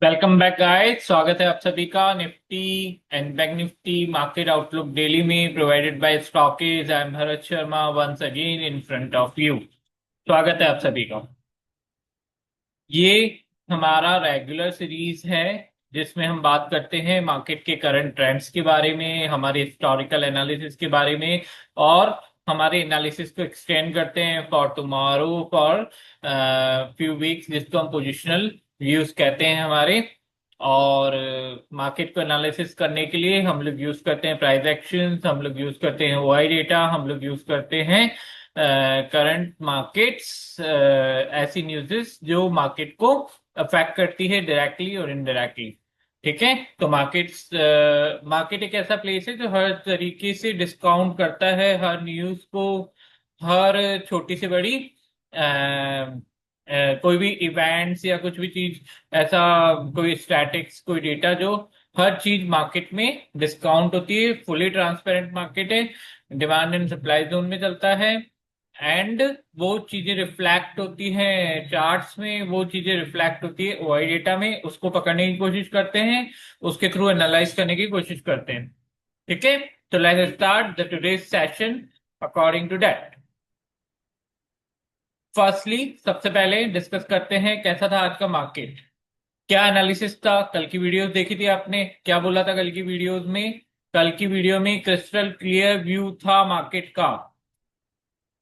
Welcome back guys. स्वागत है आप सभी का nifty and bank nifty market outlook daily में provided by Stockies. I am Bharat Sharma once again in front of you. स्वागत है आप सभी का। ये हमारा रेगुलर सीरीज है जिसमें हम बात करते हैं मार्केट के करंट ट्रेंड्स के बारे में, हमारे हिस्टोरिकल एनालिसिस के बारे में, और हमारे एनालिसिस को एक्सटेंड करते हैं for tomorrow for few weeks, जिसको हम पोजिशनल व्यूज कहते हैं हमारे। और मार्केट को एनालिसिस करने के लिए हम लोग यूज करते हैं प्राइस एक्शंस, हम लोग यूज करते हैं ओआई डेटा, हम लोग यूज करते हैं करंट मार्केट्स, ऐसी न्यूज़ेस जो मार्केट को अफेक्ट करती है डायरेक्टली और इनडायरेक्टली। ठीक है, तो मार्केट एक ऐसा प्लेस है जो हर तरीके से डिस्काउंट करता है हर न्यूज़ को, हर छोटी से बड़ी कोई भी इवेंट्स या कुछ भी चीज ऐसा, कोई स्टैटिक्स, कोई डेटा, जो हर चीज मार्केट में डिस्काउंट होती है। फुली ट्रांसपेरेंट मार्केट है, डिमांड एंड सप्लाई जोन में चलता है। एंड वो चीजें रिफ्लेक्ट होती हैं चार्ट्स में, वो चीजें रिफ्लेक्ट होती है ओआई डेटा में, उसको पकड़ने की कोशिश करते हैं, उसके थ्रू एनालाइज करने की कोशिश करते हैं। ठीक है, तो let's start the today's session according to that. Firstly सबसे पहले डिस्कस करते हैं कैसा था आज का मार्केट, क्या एनालिसिस था। कल की वीडियोस देखी थी आपने, क्या बोला था कल की वीडियोस में? कल की वीडियो में क्रिस्टल क्लियर व्यू था मार्केट का।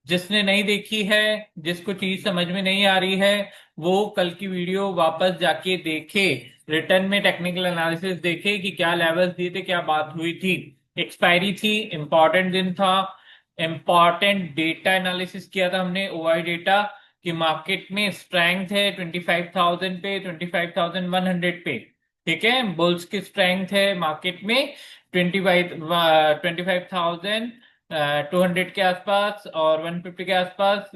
जिसने नहीं देखी है, जिसको चीज समझ में नहीं आ रही है, वो कल की वीडियो वापस जाके देखे, रिटर्न में टेक्निकल एनालिसिस देखे कि क्या लेवल्स दिए थे, क्या बात हुई थी। एक्सपायरी थी, इंपॉर्टेंट दिन था, इंपॉर्टेंट डेटा एनालिसिस किया था हमने, ओआई डेटा, कि मार्केट में स्ट्रेंथ है 25,000 पे, 25,100 पे। ठीक है, बुल्स की स्ट्रेंथ है मार्केट में 25,000 200 के आसपास और 150 के आसपास।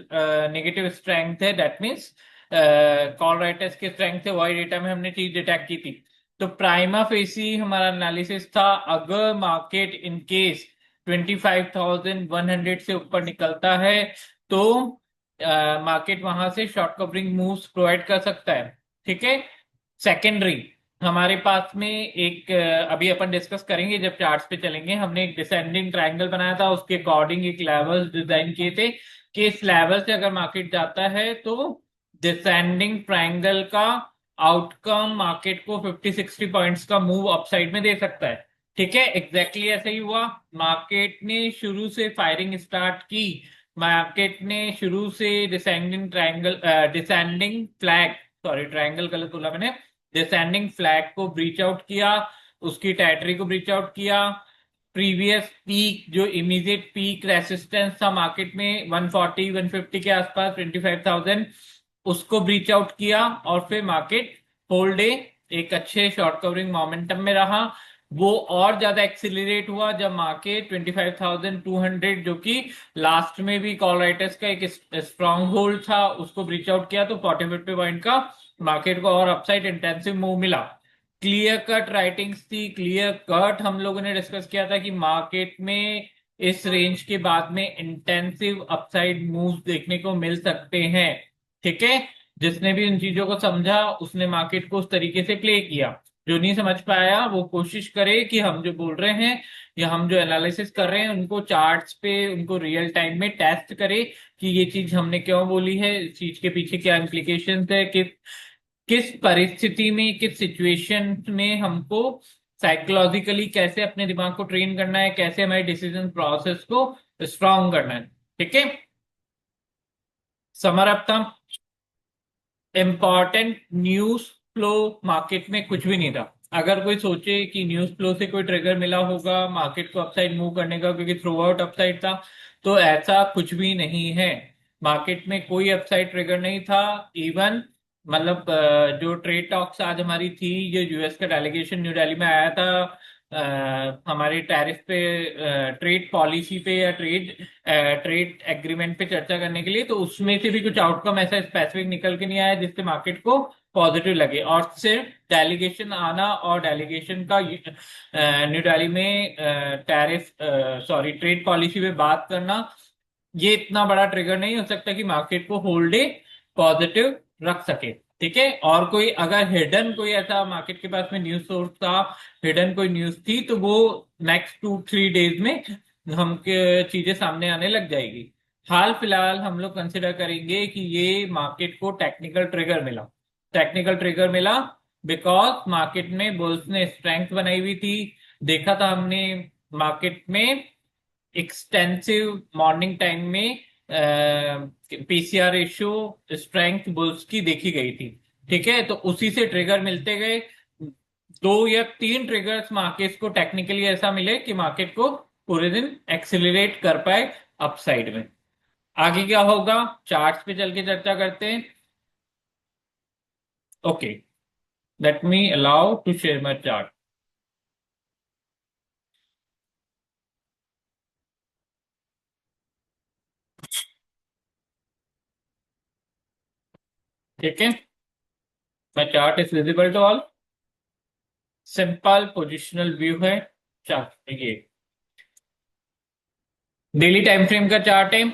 नेगेटिव स्ट्रेंथ है, दैट मीन्स कॉल राइटर्स की स्ट्रेंथ है। वाई डेटा में हमने चीज डिटेक्ट की थी। तो प्राइमा फेसी हमारा एनालिसिस था, अगर मार्केट इन केस 25,100 से ऊपर निकलता है तो मार्केट वहां से शॉर्ट कवरिंग मूव्स प्रोवाइड कर सकता है। ठीक है, सेकेंडरी हमारे पास में एक अभी अपन डिस्कस करेंगे जब चार्ट्स पे चलेंगे, हमने एक डिसेंडिंग ट्रायंगल बनाया था, उसके अकॉर्डिंग एक लेवल्स डिजाइन किए थे कि इस लेवल से अगर मार्केट जाता है तो डिसेंडिंग ट्रायंगल का आउटकम मार्केट को 50-60 पॉइंट्स का मूव अपसाइड में दे सकता है। ठीक है, एग्जैक्टली ऐसा ही हुआ। मार्केट ने शुरू से फायरिंग स्टार्ट की, मार्केट ने शुरू से descending triangle, descending flag, sorry triangle गलत बोला मैंने, डिसेंडिंग फ्लैग को ब्रीच आउट किया, उसकी टेरिटरी को ब्रीच आउट किया। प्रीवियस पीक, जो इमीडिएट पीक रेसिस्टेंस था मार्केट में 140 150 के आसपास, 25,000, उसको ब्रीच आउट किया और फिर मार्केट होल डे एक अच्छे शॉर्ट कवरिंग मोमेंटम में रहा। वो और ज्यादा एक्सिलरेट हुआ जब मार्केट 25,200, जो कि लास्ट में भी कॉल राइटर्स का एक स्ट्रॉन्ग होल्ड था, उसको ब्रीच आउट किया तो 40-50 पॉइंट का मार्केट को और अपसाइड इंटेंसिव मूव मिला। क्लियर कट राइटिंग्स थी, क्लियर कट हम लोगों ने डिस्कस किया था कि मार्केट में इस रेंज के बाद में इंटेंसिव अपसाइड मूव्स देखने को मिल सकते हैं। ठीक है, जिसने भी इन चीजों को समझा उसने मार्केट को उस तरीके से प्ले किया। जो नहीं समझ पाया वो कोशिश करे कि हम जो बोल रहे हैं या हम जो एनालिसिस कर रहे हैं उनको चार्ट्स पे, उनको रियल टाइम में टेस्ट करे कि ये चीज हमने क्यों बोली है, इस चीज के पीछे क्या इम्प्लीकेशंस है, किस परिस्थिति में, किस सिचुएशन में हमको साइकोलॉजिकली कैसे अपने दिमाग को ट्रेन करना है, कैसे हमारे डिसीजन प्रोसेस को स्ट्रांग करना है। ठीक है, समर अप था। इंपॉर्टेंट न्यूज फ्लो मार्केट में कुछ भी नहीं था। अगर कोई सोचे कि न्यूज फ्लो से कोई ट्रिगर मिला होगा मार्केट को अपसाइड मूव करने का, क्योंकि थ्रू आउट अपसाइड था, तो ऐसा कुछ भी नहीं है। मार्केट में कोई अपसाइड ट्रिगर नहीं था। इवन मतलब जो ट्रेड टॉक्स आज हमारी थी, जो यूएस का डेलीगेशन न्यू दिल्ली में आया था हमारे टैरिफ पे, ट्रेड पॉलिसी पे या ट्रेड एग्रीमेंट पे चर्चा करने के लिए, तो उसमें से भी कुछ आउटकम ऐसा स्पेसिफिक निकल के नहीं आया जिससे मार्केट को पॉजिटिव लगे। और सिर्फ डेलीगेशन आना और डेलीगेशन का न्यू दिल्ली में टैरिफ, सॉरी ट्रेड पॉलिसी पे बात करना, ये इतना बड़ा ट्रिगर नहीं हो सकता कि मार्केट को होल डे पॉजिटिव रख सके। ठीक है। और कोई अगर हिडन कोई ऐसा मार्केट के पास में न्यूज सोर्स था, हिडन कोई न्यूज थी, तो वो नेक्स्ट 2-3 डेज में हम चीजें सामने आने लग जाएगी। हाल फिलहाल हम लोग कंसिडर करेंगे कि ये मार्केट को टेक्निकल ट्रिगर मिला। टेक्निकल ट्रिगर मिला बिकॉज मार्केट में बुल्स ने स्ट्रेंथ बनाई हुई थी। देखा था हमने मार्केट में एक्सटेंसिव मॉर्निंग टाइम में पीसीआर रेशियो स्ट्रेंथ बुल्स की देखी गई थी। ठीक है, तो उसी से ट्रिगर मिलते गए। 2 या 3 ट्रिगर्स मार्केट को टेक्निकली ऐसा मिले कि मार्केट को पूरे दिन एक्सिलरेट कर पाए अपसाइड में। आगे क्या होगा, चार्ट्स पे चल के चर्चा करते हैं। Okay, let me allow to share my chart. ठीक है, my chart is visible to all. Simple positional view है चार्ट ये। डेली टाइम फ्रेम का चार्ट है।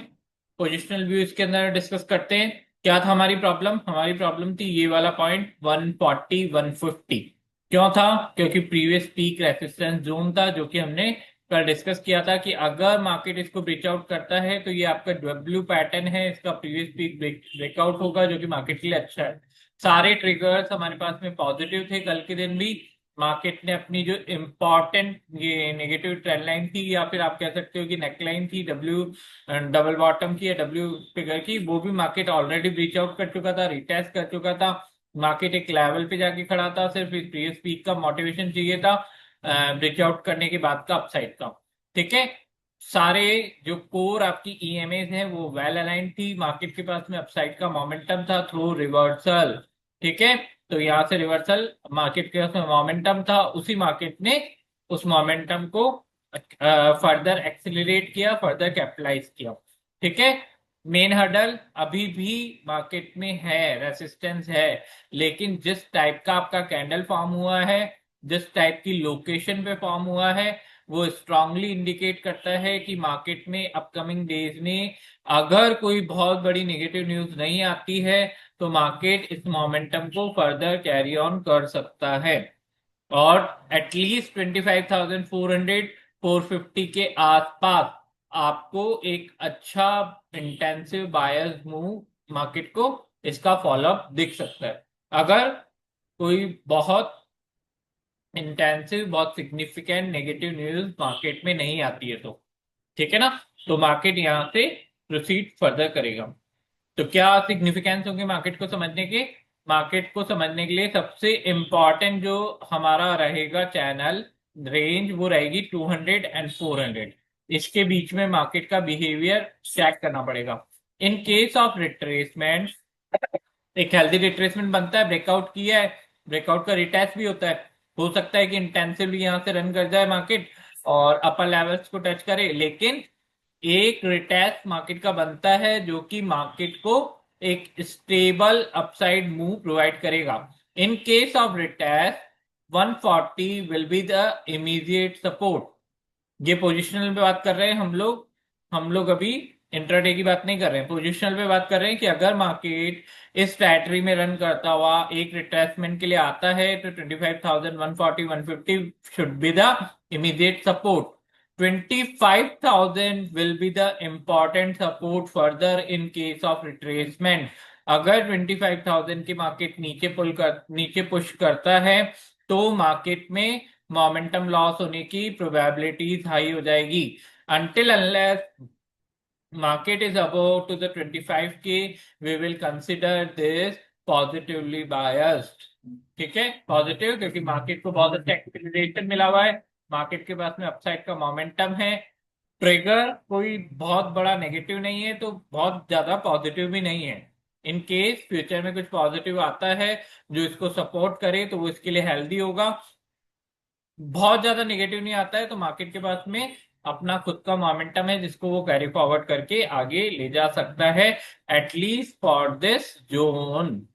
पोजिशनल व्यू इसके अंदर डिस्कस करते हैं। क्या था हमारी प्रॉब्लम? हमारी प्रॉब्लम थी ये वाला पॉइंट 140 150। क्यों था? क्योंकि प्रीवियस पीक रेसिस्टेंस जोन था, जो कि हमने कल डिस्कस किया था कि अगर मार्केट इसको ब्रेच आउट करता है तो ये आपका डब्ल्यू पैटर्न है, इसका प्रीवियस पीक ब्रेकआउट होगा, जो कि मार्केट के लिए अच्छा है। सारे ट्रिगर्स हमारे पास में पॉजिटिव थे कल के दिन भी। मार्केट ने अपनी जो इम्पोर्टेंट ये नेगेटिव ट्रेंड लाइन थी, या फिर आप कह सकते हो कि नेकलाइन थी, डब्ल्यू डबल बॉटम की या डब्ल्यू फिगर की, वो भी मार्केट ऑलरेडी ब्रीच आउट कर चुका था, रिटेस्ट कर चुका था। मार्केट एक लेवल पे जाके खड़ा था, सिर्फ इस प्रीवियस पीक का मोटिवेशन चाहिए था ब्रेक आउट करने के बाद का अपसाइड का। ठीक है, सारे जो कोर आपकी ईएमएस हैं वो वेल अलाइंड थी, मार्केट के पास में अपसाइड का मोमेंटम था थ्रू रिवर्सल। ठीक है, तो यहां से रिवर्सल मार्केट के पास में मोमेंटम था, उसी मार्केट ने उस मोमेंटम को फर्दर एक्सिलरेट किया, फर्दर कैपिटलाइज किया। ठीक है, मेन हर्डल अभी भी मार्केट में है, रेसिस्टेंस है, लेकिन जिस टाइप का आपका कैंडल फॉर्म हुआ है, जिस टाइप की लोकेशन पे फॉर्म हुआ है, वो स्ट्रांगली इंडिकेट करता है कि मार्केट में अपकमिंग डेज में अगर कोई बहुत बड़ी नेगेटिव न्यूज नहीं आती है तो मार्केट इस मोमेंटम को फर्दर कैरी ऑन कर सकता है, और एटलीस्ट 25,400 450 के आसपास आपको एक अच्छा इंटेंसिव बायर्स मूव मार्केट को इसका फॉलोअप दिख सकता है, अगर कोई बहुत इंटेंसिव बहुत सिग्निफिकेंट नेगेटिव न्यूज मार्केट में नहीं आती है तो। ठीक है ना, तो मार्केट यहां से प्रोसीड फर्दर करेगा। तो क्या सिग्निफिकेंस होंगे मार्केट को समझने के? मार्केट को समझने के लिए सबसे इंपॉर्टेंट जो हमारा रहेगा चैनल रेंज, वो रहेगी 200 एंड 400। इसके बीच में मार्केट का बिहेवियर चेक करना पड़ेगा। इन केस ऑफ रिट्रेसमेंट, एक हेल्दी रिट्रेसमेंट बनता है, ब्रेकआउट किया है, ब्रेकआउट का रिटेस्ट भी होता है, हो सकता है कि इंटेंसिवली यहां से रन कर जाए मार्केट और अपर लेवल्स को टच करे, लेकिन एक रिटेस्ट मार्केट का बनता है जो कि मार्केट को एक स्टेबल अपसाइड मूव प्रोवाइड करेगा। इन case of retest 140 will be the immediate support. ये पोजिशनल पे बात कर रहे हैं हम लोग अभी इंट्राडे की बात नहीं कर रहे हैं, पोजिशनल पे बात कर रहे हैं कि अगर मार्केट इस टेरिटरी में रन करता हुआ एक रिट्रेसमेंट के लिए आता है तो 25,140 150 should be the immediate support. 25,000 will be the important support further in case of retracement. अगर 25,000 की मार्केट नीचे पुश करता है तो मार्केट में मोमेंटम लॉस होने की प्रोबेबिलिटीज हाई हो जाएगी। until unless market is above to the 25K, we will consider this positively biased। ठीक है, पॉजिटिव क्योंकि मार्केट को बहुत अच्छा एक्सीलरेशन मिला हुआ है, मार्केट के पास में अपसाइड का मोमेंटम है, ट्रिगर कोई बहुत बड़ा नेगेटिव नहीं है तो बहुत ज्यादा पॉजिटिव भी नहीं है। इन केस फ्यूचर में कुछ पॉजिटिव आता है जो इसको सपोर्ट करे तो वो इसके लिए हेल्दी होगा, बहुत ज्यादा नेगेटिव नहीं आता है तो मार्केट के पास में अपना खुद का मोमेंटम है जिसको वो कैरी फॉरवर्ड करके आगे ले जा सकता है, एटलीस्ट फॉर दिस जोन।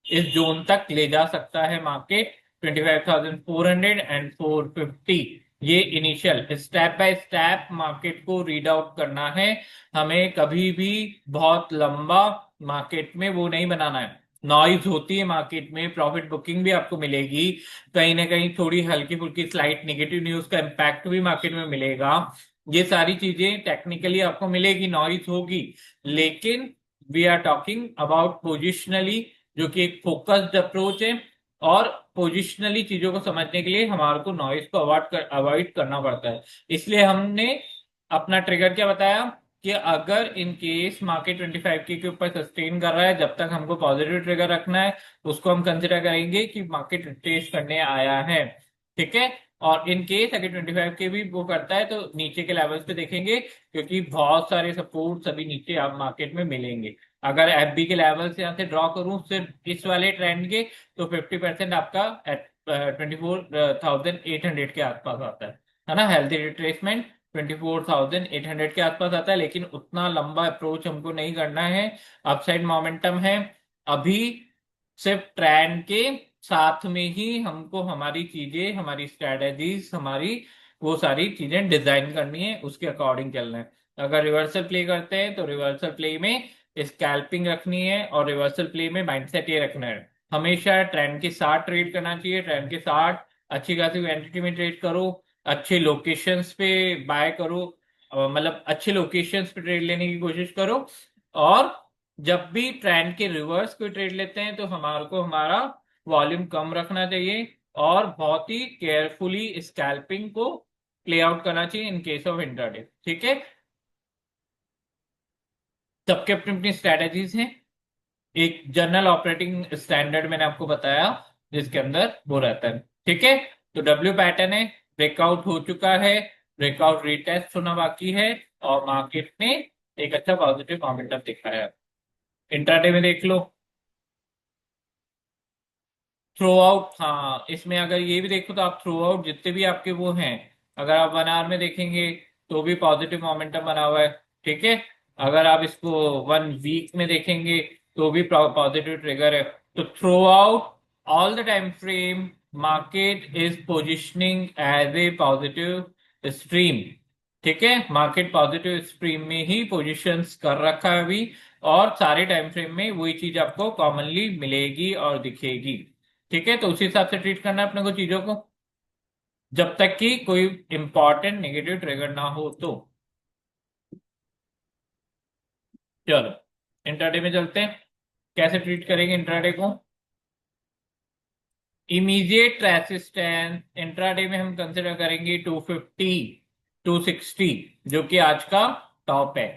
इस जोन तक ले जा सकता है मार्केट 25,400 एंड 450। ये initial step by step market को रीड आउट करना है, हमें कभी भी बहुत लंबा मार्केट में वो नहीं बनाना है। नॉइज होती है मार्केट में, प्रॉफिट बुकिंग भी आपको मिलेगी, कहीं ना कहीं थोड़ी हल्की फुल्की स्लाइट नेगेटिव न्यूज का इम्पैक्ट भी मार्केट में मिलेगा। ये सारी चीजें टेक्निकली आपको मिलेगी, नॉइज होगी, लेकिन we are talking about positionally, जो कि एक फोकस्ड अप्रोच है। और पोजिशनली चीजों को समझने के लिए हमारे को नॉइज को अवॉइड करना पड़ता है। इसलिए हमने अपना ट्रिगर क्या बताया कि अगर इन केस मार्केट 25 के ऊपर सस्टेन कर रहा है, जब तक हमको पॉजिटिव ट्रिगर रखना है, उसको हम कंसिडर करेंगे कि मार्केट टेस्ट करने आया है। ठीक है। और इन केस अगर 25 के भी वो करता है तो नीचे के लेवल्स पे देखेंगे, क्योंकि बहुत सारे सपोर्ट सभी नीचे आप मार्केट में मिलेंगे। अगर एफबी के लेवल से यहाँ से ड्रॉ करूं सिर्फ इस वाले ट्रेंड के, तो 50% आपका एट 24,800 के आसपास आता है ना। हेल्थी रिट्रेसमेंट 24,800 के आसपास आता है, लेकिन उतना लंबा अप्रोच हमको नहीं करना है। अपसाइड मोमेंटम है अभी, सिर्फ ट्रेंड के साथ में ही हमको हमारी चीजें, हमारी स्ट्रेटेजीज, हमारी वो सारी चीजें डिजाइन करनी है, उसके अकॉर्डिंग चलना है। अगर रिवर्सल प्ले करते हैं तो रिवर्सल प्ले में स्कैल्पिंग रखनी है, और रिवर्सल प्ले में माइंडसेट ये रखना है हमेशा ट्रेंड के साथ ट्रेड करना चाहिए। ट्रेंड के साथ अच्छी खासी क्वांटिटी में ट्रेड करो, अच्छे लोकेशंस पे बाय करो, मतलब अच्छे लोकेशंस पे ट्रेड लेने की कोशिश करो। और जब भी ट्रेंड के रिवर्स कोई ट्रेड लेते हैं तो हमारे को हमारा वॉल्यूम कम रखना चाहिए, और बहुत ही केयरफुली स्कैल्पिंग को प्ले आउट करना चाहिए इन केस ऑफ इंट्राडे। ठीक है। सबके अपनी अपनी स्ट्रेटेजीज हैं। एक जनरल ऑपरेटिंग स्टैंडर्ड मैंने आपको बताया जिसके अंदर वो रहता है। ठीक है। तो डब्ल्यू पैटर्न है, ब्रेकआउट हो चुका है, ब्रेकआउट रीटेस्ट होना बाकी है, और मार्केट ने एक अच्छा पॉजिटिव मोमेंटम दिखाया है। इंट्राडे में देख लो, थ्रो आउट, हाँ इसमें अगर ये भी देखो तो आप थ्रो आउट जितने भी आपके वो हैं, अगर आप 1 आवर में देखेंगे तो भी पॉजिटिव मोमेंटम बना हुआ है। ठीक है। अगर आप इसको 1 वीक में देखेंगे तो भी पॉजिटिव ट्रिगर है। तो throughout all the time frame market is positioning as a positive stream. ठीक है। मार्केट पॉजिटिव स्ट्रीम में ही पोजिशंस कर रखा है अभी, और सारे टाइम फ्रेम में वही चीज आपको कॉमनली मिलेगी और दिखेगी। ठीक है। तो उसी हिसाब से ट्रीट करना है अपने को चीजों को, जब तक कि कोई इंपॉर्टेंट नेगेटिव ट्रिगर ना हो तो। चलो इंट्राडे में चलते हैं, कैसे ट्रीट करेंगे इंट्राडे को। इमीडिएट रेसिस्टेंस इंट्राडे में हम कंसिडर करेंगे 250, 260, जो कि आज का टॉप है।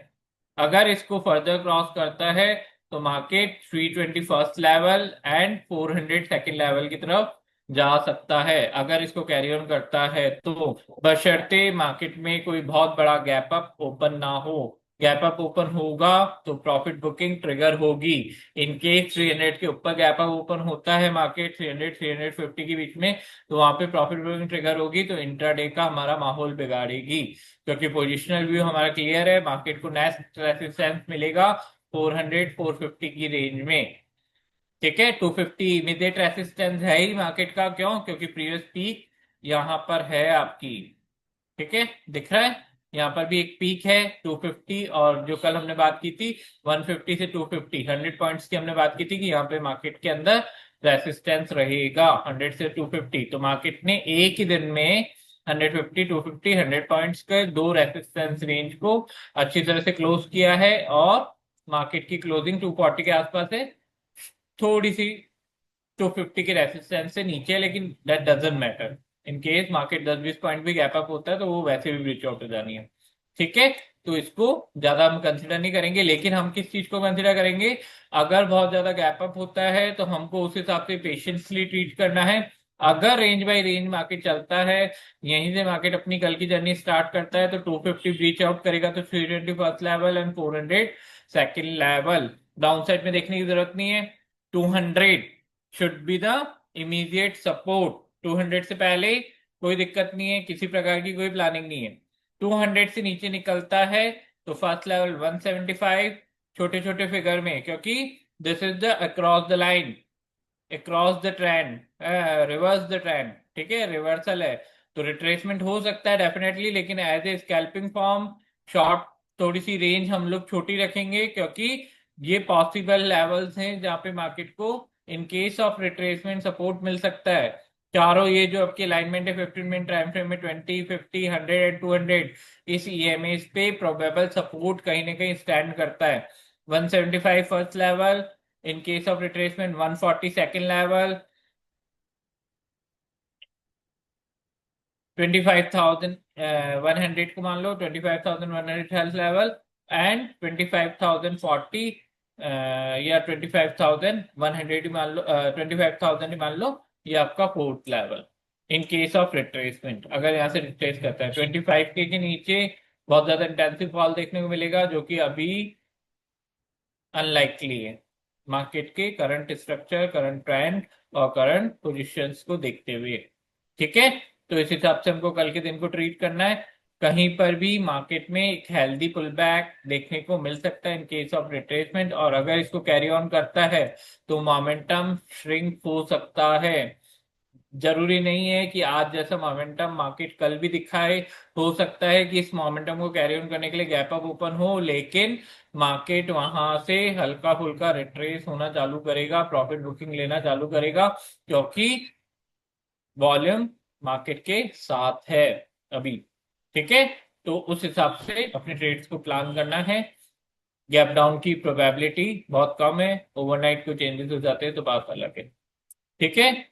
अगर इसको फर्दर क्रॉस करता है तो market 320 first level and 400 second level की तरफ जा सकता है, अगर इसको कैरी ऑन करता है तो, बशर्ते मार्केट में कोई बहुत बड़ा गैप अप ओपन ना हो। गैप अप ओपन होगा तो प्रॉफिट बुकिंग ट्रिगर होगी। इन केस 300 के ऊपर गैप अप ओपन होता है मार्केट 300 350 के बीच में, तो वहां पे प्रॉफिट बुकिंग ट्रिगर होगी, तो इंट्राडे का हमारा माहौल बिगाड़ेगी। क्योंकि पोजिशनल व्यू हमारा क्लियर है, मार्केट को नेक्स्ट रेसिस्टेंस मिलेगा 400 450 की रेंज में। ठीक है। 250 इमीडिएट रेसिस्टेंस है ही मार्केट का, क्यों? क्योंकि प्रीवियस पीक यहाँ पर है आपकी। ठीक है। दिख रहा है, यहाँ पर भी एक पीक है 250, और जो कल हमने बात की थी 150 से 250, 100 पॉइंट्स की हमने बात की थी कि यहाँ पे मार्केट के अंदर रेसिस्टेंस रहेगा 100 से 250। तो मार्केट ने एक ही दिन में 150 250 100 पॉइंट्स के दो रेसिस्टेंस रेंज को अच्छी तरह से क्लोज किया है, और मार्केट की क्लोजिंग 240 के आसपास है, थोड़ी सी 250 के रेसिस्टेंस से नीचे है, लेकिन that doesn't matter. In case market 10-20 point भी गैप अप होता है तो वो वैसे भी ब्रीच आउट हो जानी है। ठीक है। तो इसको ज्यादा हम कंसिडर नहीं करेंगे, लेकिन हम किस चीज को कंसिडर करेंगे, अगर बहुत ज्यादा गैप अप होता है तो हमको उस हिसाब से पेशेंसली ट्रीट करना है। अगर रेंज बाय रेंज मार्केट चलता है, यहीं से मार्केट अपनी कल की जर्नी स्टार्ट करता है, तो 250 ब्रीच आउट करेगा तो 320 first level and 400 second level. Down side में देखने की जरूरत नहीं है। 200 should be the immediate support. 200 से पहले कोई दिक्कत नहीं है, किसी प्रकार की कोई प्लानिंग नहीं है। 200 से नीचे निकलता है तो फर्स्ट लेवल 175, छोटे छोटे फिगर में, क्योंकि this is the across the line, across the trend, reverse the trend. ठीक है। रिवर्सल है तो रिट्रेसमेंट हो सकता है डेफिनेटली, लेकिन as a scalping form short थोड़ी सी रेंज हम लोग छोटी रखेंगे, क्योंकि ये पॉसिबल लेवल्स हैं जहां पे मार्केट को in case of retracement support मिल सकता है। चारों ये जो आपकी अलाइनमेंट है 15 मिनट टाइम फ्रेम में 20, 50, 100 एंड 200, इस ईएमएस पे प्रोबेबल सपोर्ट कहीं ना कहीं स्टैंड करता है। 175 first level, in case of retracement 140 second level, 25,100 को मान लो 25,100 हेल्थ लेवल, एंड 25,040 या 25,100 ही मान लो, 25,000 ही मान लो, ये आपका fourth level in case of retracement. अगर यहाँ से रिट्रेस करता है 25 के नीचे बहुत ज्यादा इंटेंसिव फॉल देखने को मिलेगा, जो कि अभी अनलाइकली है मार्केट के करंट स्ट्रक्चर, करंट ट्रेंड और करंट पोजीशंस को देखते हुए। ठीक है, तो इस हिसाब से हमको कल के दिन को ट्रीट करना है। कहीं पर भी मार्केट में एक हेल्दी पुल बैक देखने को मिल सकता है इन केस ऑफ रिट्रेसमेंट, और अगर इसको कैरी ऑन करता है तो मोमेंटम श्रिंक हो सकता है। जरूरी नहीं है कि आज जैसा मोमेंटम मार्केट कल भी दिखाए, हो सकता है कि इस मोमेंटम को कैरी ऑन करने के लिए गैप अप ओपन हो, लेकिन मार्केट वहां से हल्का फुल्का रिट्रेस होना चालू करेगा, प्रॉफिट बुकिंग लेना चालू करेगा, क्योंकि वॉल्यूम मार्केट के साथ है अभी। ठीक है, तो उस हिसाब से अपने ट्रेड्स को प्लान करना है। गैप डाउन की प्रोबेबिलिटी बहुत कम है, ओवरनाइट को चेंजेस हो जाते हैं तो बात अलग है। ठीक है,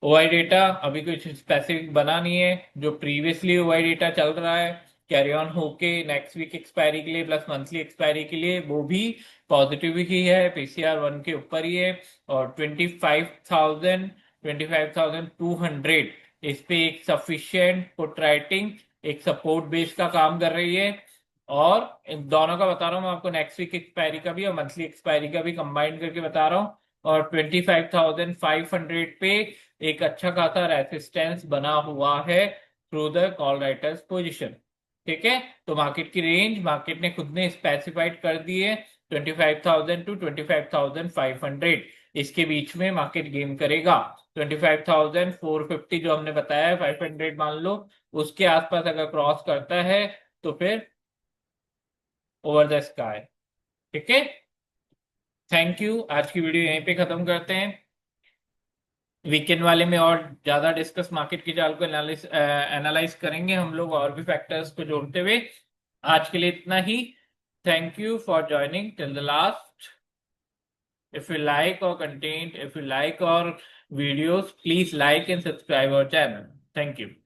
ओआई डेटा अभी कुछ स्पेसिफिक बना नहीं है, जो प्रीवियसली ओआई डेटा चल रहा है कैरी ऑन होके नेक्स्ट वीक एक्सपायरी के लिए प्लस मंथली एक्सपायरी के लिए, वो भी पॉजिटिव ही है, पीसीआर 1 के ऊपर ही है। और 25,200 इस पे एक सफिशियंट पुट राइटिंग, एक सपोर्ट बेस का काम कर रही है। और इन दोनों का बता रहा हूँ मैं आपको, नेक्स्ट वीक एक्सपायरी का भी और मंथली एक्सपायरी का भी कंबाइंड करके बता रहा हूँ। और 25,500 पे एक अच्छा खासा रेसिस्टेंस बना हुआ है through the call writers position. ठीक है, तो मार्केट की रेंज मार्केट ने खुद ने स्पेसिफाइड कर दी है 25,000 टू 25,500, इसके बीच में मार्केट गेम करेगा। 25,450 जो हमने बताया है 500 मान लो, उसके आसपास अगर क्रॉस करता है तो फिर ओवर द स्काई। ठीक है, थैंक यू, आज की वीडियो यहीं पे खत्म करते हैं। वीकेंड वाले में और ज्यादा डिस्कस मार्केट की चाल को एनालाइज करेंगे हम लोग, और भी फैक्टर्स को जोड़ते हुए। आज के लिए इतना ही। Thank you for joining till the last. If you like our content, if you like our videos, please like and subscribe our channel. Thank you.